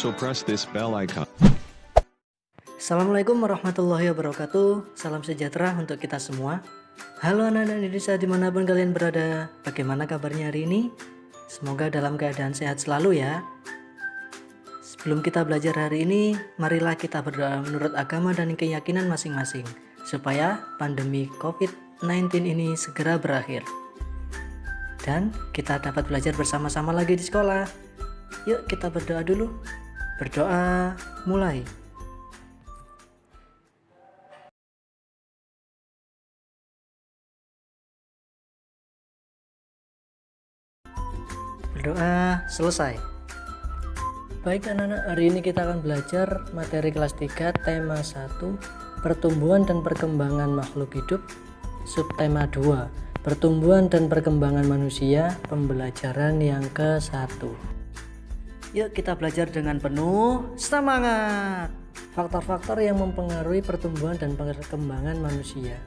Also press this bell icon. Assalamualaikum warahmatullahi wabarakatuh. Salam sejahtera untuk kita semua. Halo anak-anak Indonesia dimanapun kalian berada. Bagaimana kabarnya hari ini? Semoga dalam keadaan sehat selalu ya. Sebelum kita belajar hari ini, marilah kita berdoa menurut agama dan keyakinan masing-masing, supaya pandemi COVID-19 ini segera berakhir dan kita dapat belajar bersama-sama lagi di sekolah. Yuk kita berdoa dulu. Berdoa mulai. Berdoa selesai. Baik anak-anak, hari ini kita akan belajar materi kelas 3 tema 1 pertumbuhan dan perkembangan makhluk hidup, subtema 2 pertumbuhan dan perkembangan manusia, pembelajaran yang ke-1. Yuk kita belajar dengan penuh semangat. Faktor-faktor yang mempengaruhi pertumbuhan dan perkembangan manusia.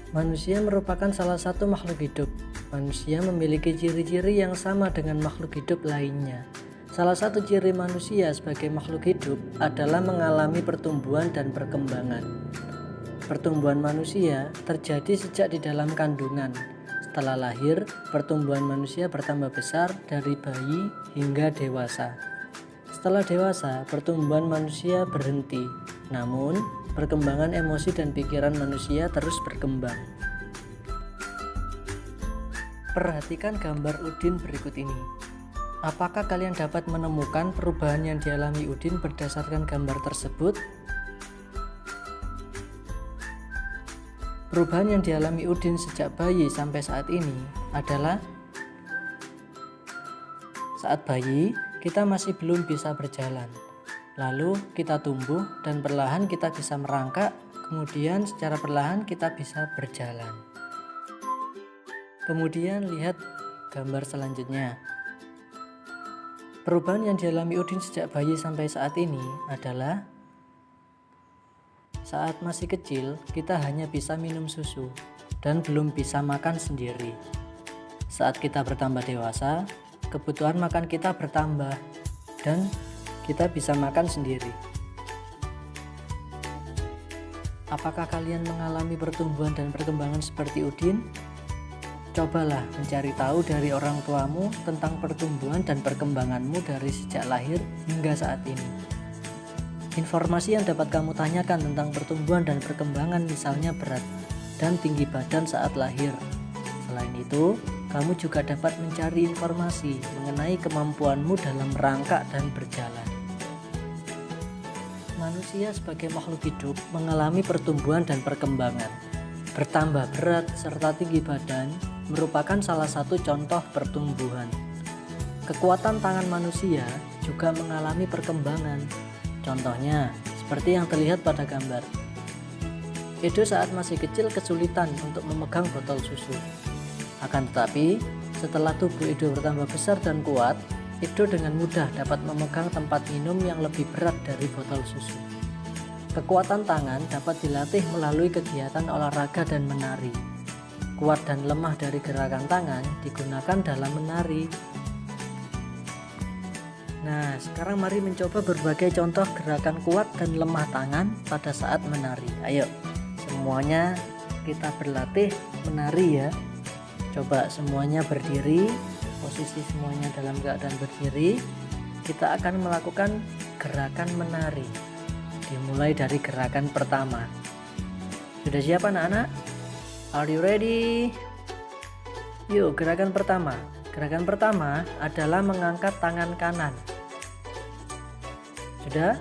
Manusia merupakan salah satu makhluk hidup. Manusia memiliki ciri-ciri yang sama dengan makhluk hidup lainnya. Salah satu ciri manusia sebagai makhluk hidup adalah mengalami pertumbuhan dan perkembangan. Pertumbuhan manusia terjadi sejak di dalam kandungan. Setelah lahir, pertumbuhan manusia bertambah besar dari bayi hingga dewasa. Setelah dewasa, pertumbuhan manusia berhenti. Namun, perkembangan emosi dan pikiran manusia terus berkembang. Perhatikan gambar Udin berikut ini. Apakah kalian dapat menemukan perubahan yang dialami Udin berdasarkan gambar tersebut? Perubahan yang dialami Udin sejak bayi sampai saat ini adalah saat bayi kita masih belum bisa berjalan. Lalu kita tumbuh dan perlahan kita bisa merangkak, kemudian secara perlahan kita bisa berjalan. Kemudian lihat gambar selanjutnya. Perubahan yang dialami Udin sejak bayi sampai saat ini adalah saat masih kecil, kita hanya bisa minum susu dan belum bisa makan sendiri. Saat kita bertambah dewasa, kebutuhan makan kita bertambah dan kita bisa makan sendiri. Apakah kalian mengalami pertumbuhan dan perkembangan seperti Udin? Cobalah mencari tahu dari orang tuamu tentang pertumbuhan dan perkembanganmu dari sejak lahir hingga saat ini. Informasi yang dapat kamu tanyakan tentang pertumbuhan dan perkembangan misalnya berat dan tinggi badan saat lahir. Selain itu, kamu juga dapat mencari informasi mengenai kemampuanmu dalam merangkak dan berjalan. Manusia sebagai makhluk hidup mengalami pertumbuhan dan perkembangan. Bertambah berat serta tinggi badan merupakan salah satu contoh pertumbuhan. Kekuatan tangan manusia juga mengalami perkembangan. Contohnya, seperti yang terlihat pada gambar. Edo saat masih kecil kesulitan untuk memegang botol susu. Akan tetapi, setelah tubuh Edo bertambah besar dan kuat, Edo dengan mudah dapat memegang tempat minum yang lebih berat dari botol susu. Kekuatan tangan dapat dilatih melalui kegiatan olahraga dan menari. Kuat dan lemah dari gerakan tangan digunakan dalam menari. Nah, sekarang mari mencoba berbagai contoh gerakan kuat dan lemah tangan pada saat menari. Ayo, semuanya kita berlatih menari ya. Coba semuanya berdiri, posisi semuanya dalam keadaan berdiri. Kita akan melakukan gerakan menari. Dimulai dari gerakan pertama. Sudah siap anak-anak? Are you ready? Yuk, gerakan pertama. Gerakan pertama adalah mengangkat tangan kanan. Sudah?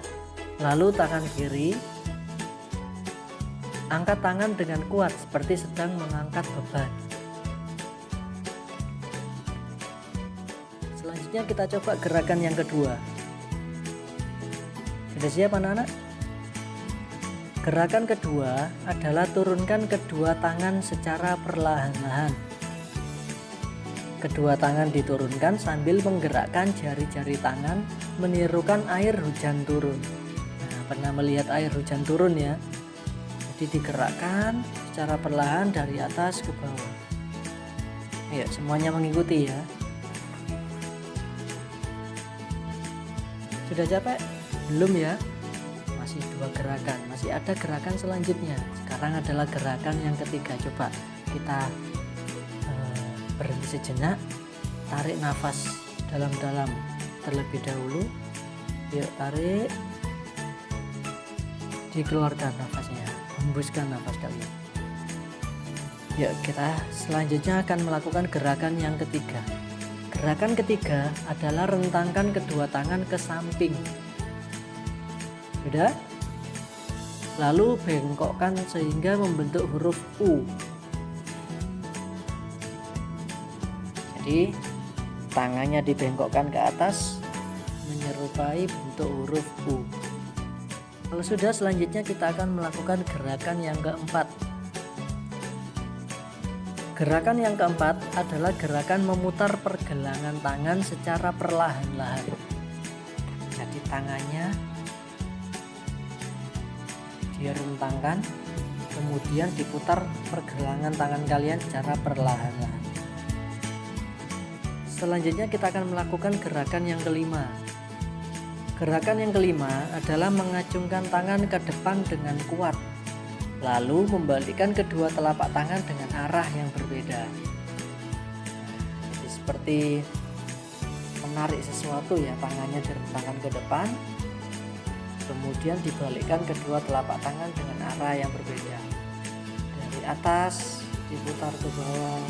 Lalu tangan kiri. Angkat tangan dengan kuat seperti sedang mengangkat beban. Selanjutnya kita coba gerakan yang kedua. Sudah siap anak-anak? Gerakan kedua adalah turunkan kedua tangan secara perlahan-lahan. Kedua tangan diturunkan sambil menggerakkan jari-jari tangan menirukan air hujan turun. Nah, pernah melihat air hujan turun ya? Jadi digerakkan secara perlahan dari atas ke bawah. Ayo semuanya mengikuti ya. Sudah capek? Belum ya? Masih 2 gerakan, masih ada gerakan selanjutnya. Sekarang adalah gerakan yang ketiga. Coba kita berhenti sejenak, tarik nafas dalam-dalam terlebih dahulu. Yuk tarik, dikeluarkan nafasnya, hembuskan nafas kalian. Yuk kita selanjutnya akan melakukan gerakan yang ketiga. Gerakan ketiga adalah rentangkan kedua tangan ke samping. Sudah? Lalu bengkokkan sehingga membentuk huruf U. Jadi tangannya dibengkokkan ke atas menyerupai bentuk huruf U. Kalau sudah, selanjutnya kita akan melakukan gerakan yang keempat. Gerakan yang keempat adalah gerakan memutar pergelangan tangan secara perlahan-lahan. Jadi tangannya direntangkan, kemudian diputar pergelangan tangan kalian secara perlahan-lahan. Selanjutnya kita akan melakukan gerakan yang kelima. Gerakan yang kelima adalah mengacungkan tangan ke depan dengan kuat, lalu membalikkan kedua telapak tangan dengan arah yang berbeda. Jadi seperti menarik sesuatu ya, tangannya direntangkan ke depan, kemudian dibalikkan kedua telapak tangan dengan arah yang berbeda. Dari atas diputar ke bawah,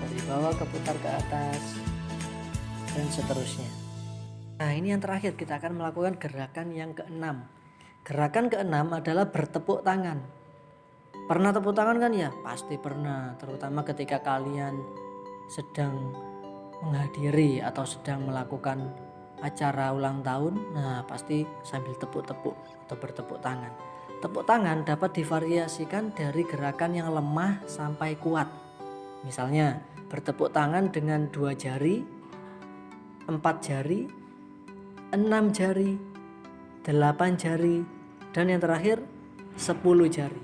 dari bawah keputar ke atas, dan seterusnya. Nah, ini yang terakhir, kita akan melakukan gerakan yang keenam. Gerakan keenam adalah bertepuk tangan. Pernah tepuk tangan kan ya? Pasti pernah, terutama ketika kalian sedang menghadiri atau sedang melakukan acara ulang tahun. Nah, pasti sambil tepuk-tepuk atau bertepuk tangan. Tepuk tangan dapat divariasikan dari gerakan yang lemah sampai kuat. Misalnya, bertepuk tangan dengan 2 jari, 4 jari, 6 jari, 8 jari, dan yang terakhir 10 jari.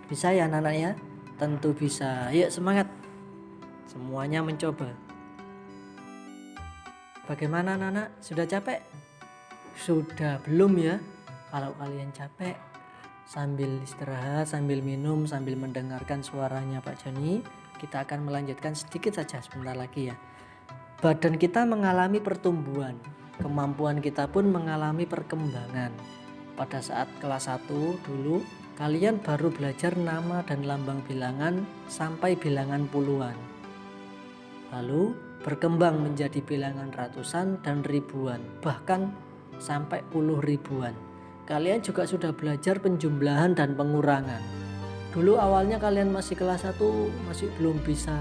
Bisa ya anak-anak ya? Tentu bisa. Ayo semangat, semuanya mencoba. Bagaimana anak-anak? Sudah capek? Sudah belum ya? Kalau kalian capek, sambil istirahat, sambil minum, sambil mendengarkan suaranya Pak Joni, kita akan melanjutkan sedikit saja sebentar lagi ya. Badan kita mengalami pertumbuhan, kemampuan kita pun mengalami perkembangan. Pada saat kelas 1 dulu, kalian baru belajar nama dan lambang bilangan sampai bilangan puluhan. Lalu berkembang menjadi bilangan ratusan dan ribuan, bahkan sampai puluh ribuan. Kalian juga sudah belajar penjumlahan dan pengurangan. Dulu awalnya kalian masih kelas 1, masih belum bisa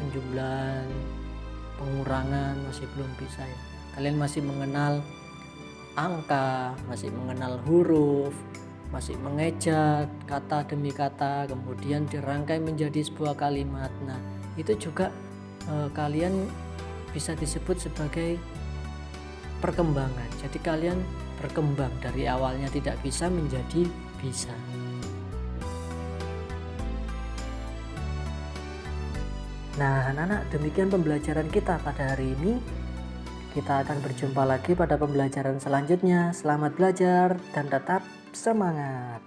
penjumlahan, pengurangan, masih belum bisa ya. Kalian masih mengenal angka, masih mengenal huruf, masih mengejak kata demi kata, kemudian dirangkai menjadi sebuah kalimat. Nah, itu juga kalian bisa disebut sebagai perkembangan. Jadi kalian berkembang dari awalnya tidak bisa menjadi bisa. Nah, anak-anak, demikian pembelajaran kita pada hari ini. Kita akan berjumpa lagi pada pembelajaran selanjutnya. Selamat belajar dan tetap semangat.